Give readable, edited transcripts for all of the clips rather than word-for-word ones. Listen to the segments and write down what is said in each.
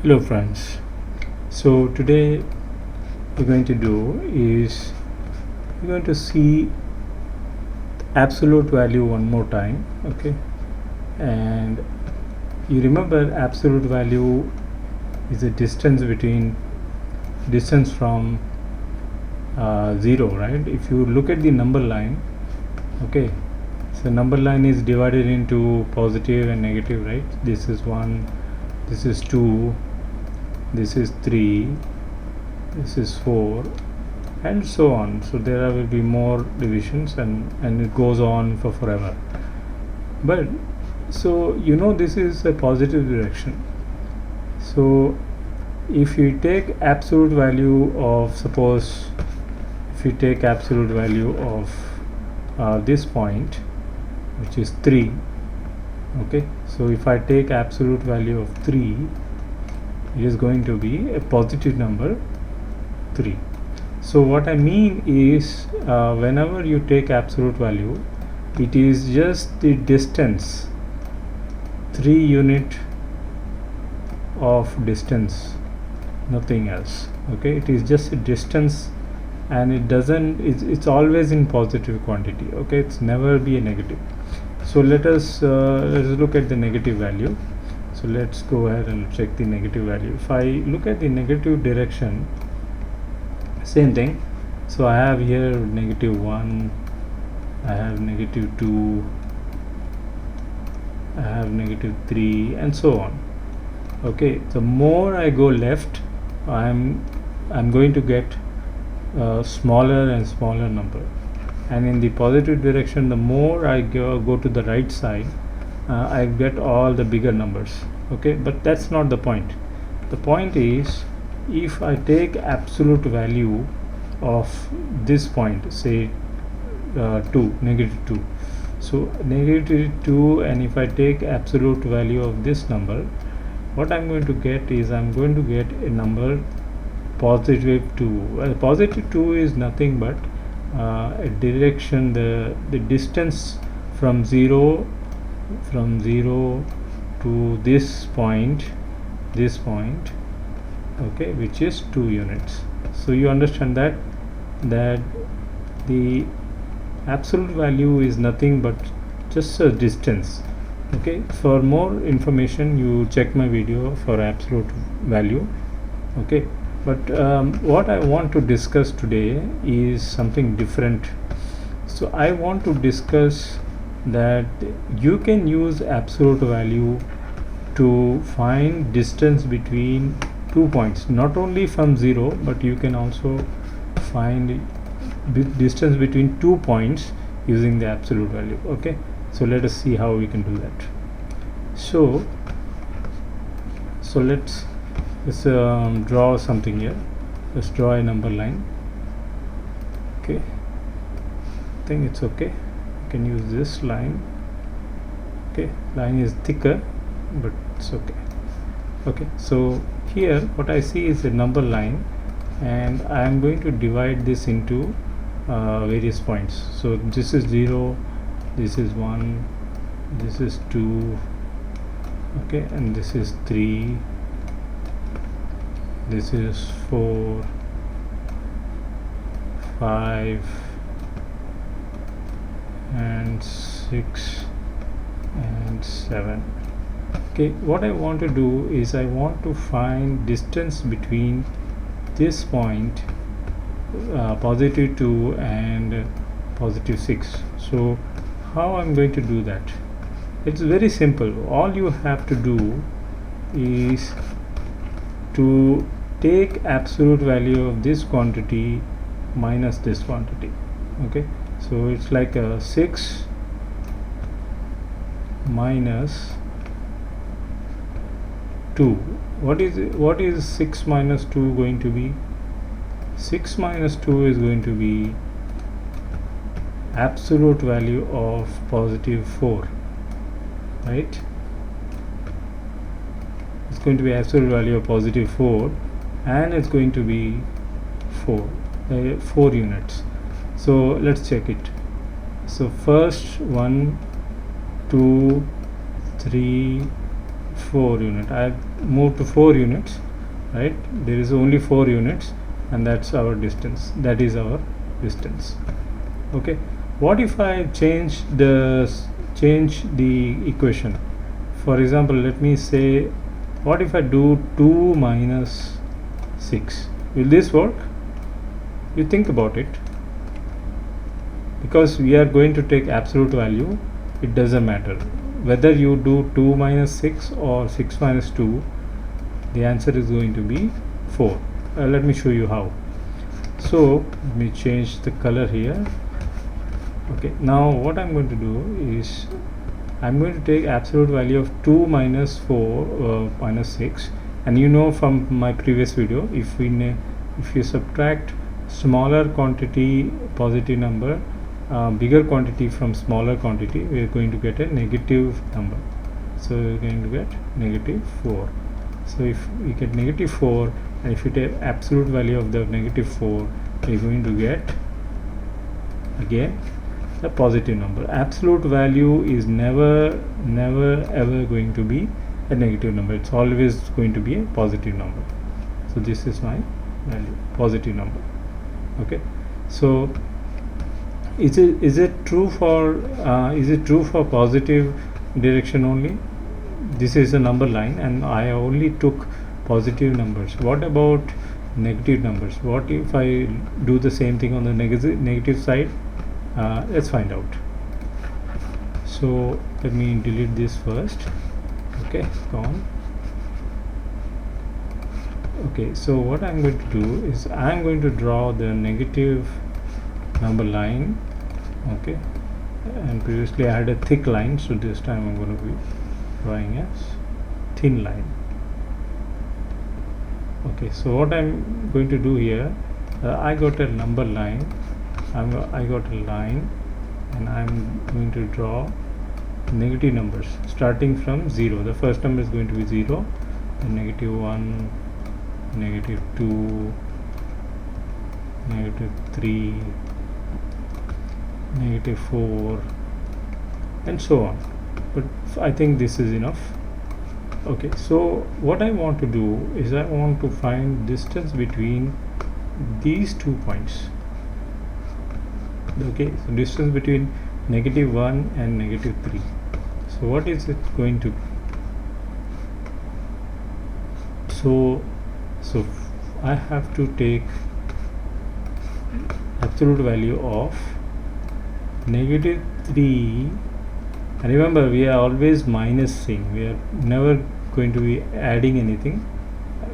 Hello friends, so today we're going to do is we're going to see absolute value one more time. Okay, and you remember absolute value is the distance from 0, right? If you look at the number line, okay, so number line is divided into positive and negative, right? This is 1, this is 2, this is 3, this is 4, and so on. So there will be more divisions, and it goes on for forever. But so this is a positive direction. So if you take absolute value of, suppose if you take absolute value of this point, which is 3, okay, so if I take absolute value of 3, it is going to be a positive number 3. So what I mean is whenever you take absolute value, it is just the distance, 3 unit of distance, nothing else. Okay, it is just a distance, and it's always in positive quantity. Okay, it's never be a negative. So let's look at the negative value. So let's go ahead and check the negative value. If I look at the negative direction, same thing. So I have here -1, I have -2, I have -3, and so on. Okay, the more I go left, I'm going to get a smaller and smaller number, and in the positive direction, the more I go to the right side, I get all the bigger numbers. Okay, but that's not the point. The point is, if I take absolute value of this point, say 2, -2, so -2, and if I take absolute value of this number, what I'm going to get is I'm going to get a number +2. Positive 2 is nothing but a direction, the distance from 0 to this point, okay, which is 2 units. So you understand that the absolute value is nothing but just a distance. Okay, for more information you check my video for absolute value. Okay, but what I want to discuss today is something different. So I want to discuss that you can use absolute value to find distance between 2 points, not only from 0, but you can also find distance between 2 points using the absolute value. Okay, so let us see how we can do that. So let's draw something here. Let's draw a number line. Okay, I think it's okay. You can use this line. Okay, line is thicker, but it's okay. Okay, so here what I see is a number line, and I am going to divide this into various points. So this is 0, this is 1, this is 2, okay, and this is 3, this is 4, 5, and 6, and 7. Okay, what I want to do is I want to find distance between this point, +2 and +6. So how I'm going to do that? It's very simple. All you have to do is to take absolute value of this quantity minus this quantity. Okay, so it's like a 6 minus 2. What is 6 minus 2 going to be? 6 minus 2 is going to be absolute value of +4, right? It's going to be absolute value of +4, and it's going to be 4 units. So let's check it. So first 1, 2, 3, 4 unit. I have moved to 4 units, right? There is only 4 units, and that's our distance. That is our distance. Okay, what if I change the equation? For example, let me say, what if I do 2 minus 6? Will this work? You think about it. Because we are going to take absolute value, it doesn't matter whether you do 2 minus 6 or 6 minus 2, the answer is going to be 4. Let me show you how. So let me change the color here. Okay, now what I'm going to do is I'm going to take absolute value of 2 minus 4 minus 6, and you know from my previous video, if you subtract smaller quantity positive number, bigger quantity from smaller quantity, we are going to get a negative number. So we are going to get negative 4. So if we get negative 4, and if you take absolute value of the negative 4, we are going to get again a positive number. Absolute value is never ever going to be a negative number. It's always going to be a positive number. So this is my value, positive number. Okay, so is it true for positive direction only? This is a number line, and I only took positive numbers. What about negative numbers? What if I do the same thing on the negative side? Let's find out. So let me delete this first. Okay, gone. Okay, so what I'm going to do is I'm going to draw the negative number line. Okay, and previously I had a thick line, so this time I'm going to be drawing a thin line. Okay, so what I'm going to do here, I got a number line, I got a line, and I'm going to draw negative numbers starting from 0. The first number is going to be 0, then negative 1, negative 2, negative 3, negative 4, and so on. But I think this is enough. Okay, so what I want to do is I want to find distance between these 2 points. Okay, so distance between negative 1 and negative 3. So what is it going to be? So I have to take absolute value of negative 3, and remember we are always minusing, we are never going to be adding anything.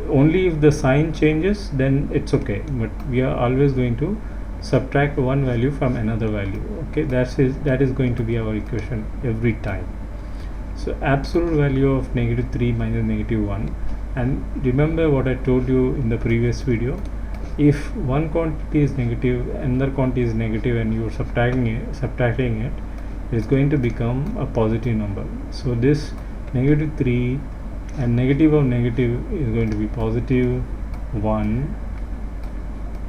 Only if the sign changes, then it's okay, but we are always going to subtract one value from another value. Okay, that is going to be our equation every time. So absolute value of negative 3 minus negative 1, and remember what I told you in the previous video, if one quantity is negative, another quantity is negative, and you are subtracting it is going to become a positive number. So this negative 3 and negative of negative is going to be positive 1,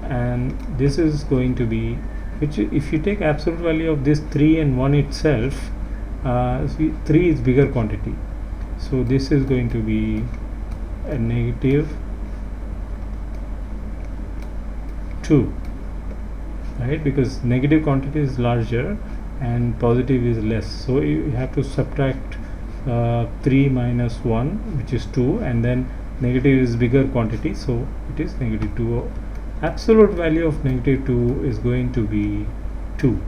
and this is going to be, which if you take absolute value of this 3 and 1 itself, 3 is bigger quantity, so this is going to be a negative 2, right, because negative quantity is larger and positive is less, so you have to subtract 3 minus 1, which is 2, and then negative is bigger quantity, so it is negative 2. Absolute value of negative 2 is going to be 2.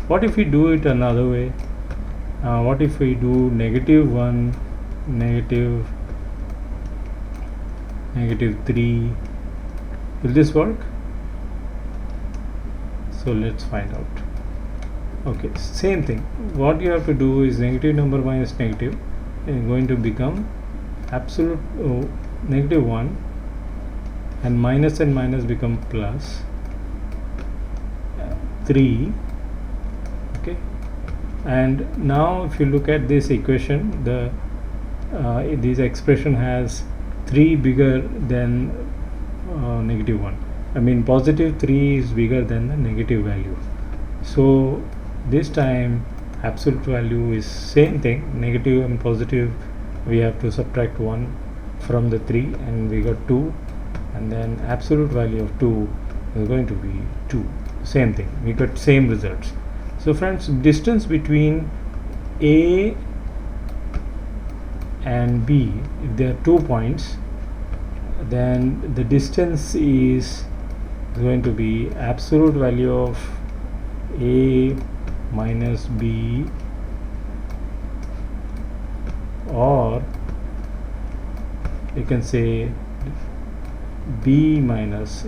What if we do it another way? What if we do negative 1, negative 3? Will this work? So let's find out. Okay, same thing. What you have to do is negative number minus negative is going to become absolute negative 1, and minus become plus 3. Okay, and now if you look at this equation, this expression has 3 bigger than negative 1. I mean positive 3 is bigger than the negative value. So this time absolute value is same thing, negative and positive we have to subtract 1 from the 3 and we got 2, and then absolute value of 2 is going to be 2. Same thing, we got same results. So friends, distance between A and B, if there are 2 points, then the distance is going to be absolute value of A minus B, or you can say B minus A,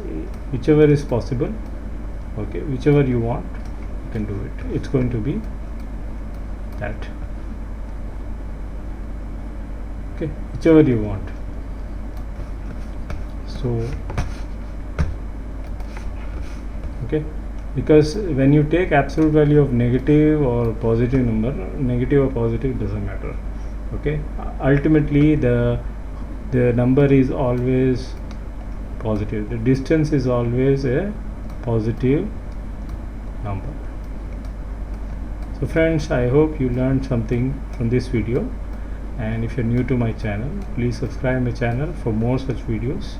whichever is possible. Okay, whichever you want, you can do it. It's going to be that. Okay, whichever you want. So okay, because when you take absolute value of negative or positive number, negative or positive doesn't matter. Okay, ultimately the number is always positive. The distance is always a positive number. So friends, I hope you learned something from this video, and if you're new to my channel, please subscribe my channel for more such videos.